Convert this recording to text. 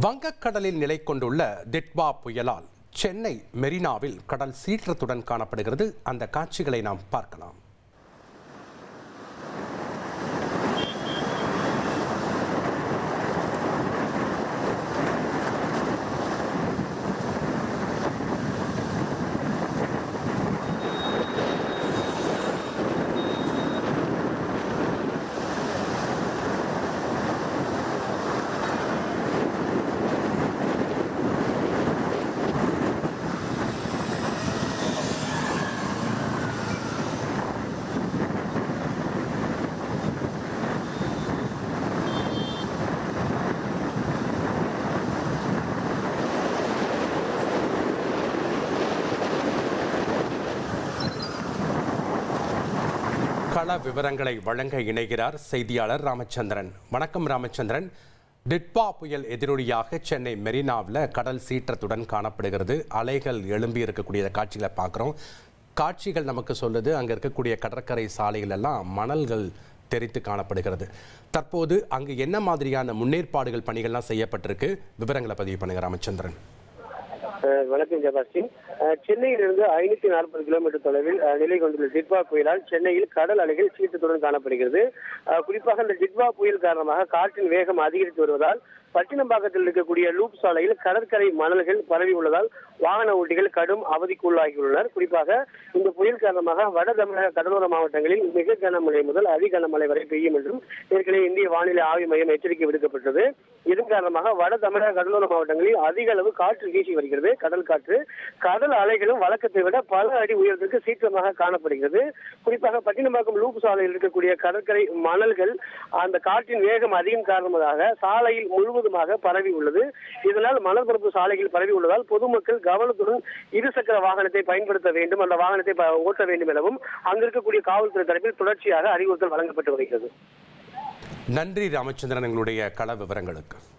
வங்கக்கடலில் நிலை கொண்டுள்ள டிட்வா புயலால் சென்னை மெரினாவில் கடல் சீற்றத்துடன் காணப்படுகிறது. அந்த காட்சிகளை நாம் பார்க்கலாம். கள விவரங்களை வழங்க இணைகிறார் செய்தியாளர் ராமச்சந்திரன். வணக்கம் ராமச்சந்திரன். டிட்வா புயல் எதிரொலியாக சென்னை மெரினாவில் கடல் சீற்றத்துடன் காணப்படுகிறது. அலைகள் எழும்பி இருக்கக்கூடிய காட்சிகளை பார்க்குறோம். காட்சிகள் நமக்கு சொல்லுது அங்கே இருக்கக்கூடிய கடற்கரை சாலைகள் எல்லாம் மணல்கள் தெரித்து காணப்படுகிறது. தற்போது அங்கு என்ன மாதிரியான முன்னேற்பாடுகள் பணிகள்லாம் செய்யப்பட்டிருக்கு? விவரங்களை பதிவு பண்ணுங்க ராமச்சந்திரன். வணக்கம் ஜபாஸ்டின். சென்னையிலிருந்து 540 கிலோமீட்டர் தொலைவில் நிலை கொண்டுள்ள டிட்வா புயலால் சென்னையில் கடல் அலைகள் சீற்றத்துடன் காணப்படுகிறது. குறிப்பாக இந்த டிட்வா புயல் காரணமாக காற்றின் வேகம் அதிகரித்து வருவதால் பட்டினம்பாக்கத்தில் இருக்கக்கூடிய லூப் சாலையில் கடற்கரை மணல்கள் பரவி உள்ளதால் வாகன ஓட்டிகள் கடும் அவதிக்குள்ளாகியுள்ளனர். குறிப்பாக இந்த புயல் காரணமாக வட தமிழக கடலோர மாவட்டங்களில் மிக கனமழை முதல் அதி கனமழை வரை பெய்யும் என்றும் ஏற்கனவே இந்திய வானிலை ஆய்வு மையம் எச்சரிக்கை விடுக்கப்பட்டது. இதன் காரணமாக வட தமிழக கடலோர மாவட்டங்களில் அதிக அளவு காற்று வீசி வருகிறது. கடல் காற்று, கடல் அலைகளும் வழக்கத்தை விட பல அடி உயரத்திற்கு சீற்றமாக காணப்படுகிறது. குறிப்பாக பட்டினம்பாக்கம் லூப் சாலையில் இருக்கக்கூடிய கடற்கரை மணல்கள் அந்த காற்றின் வேகம் அதிகம் காரணமாக சாலையில் முழுவதுமாக பரவி உள்ளது. இதனால் மணல் பரப்பு சாலைகள் பரவி உள்ளதால் பொதுமக்கள் கவனத்துடன் இருசக்கர வாகனத்தை பயன்படுத்த வேண்டும், அந்த வாகனத்தை ஓட்ட வேண்டும் எனவும் அங்கு இருக்கக்கூடிய காவல்துறை தரப்பில் தொடர்ச்சியாக அறிவுறுத்தல் வழங்கப்பட்டு வருகிறது. நன்றி ராமச்சந்திரன், எங்களுடைய கள விவரங்களுக்கு.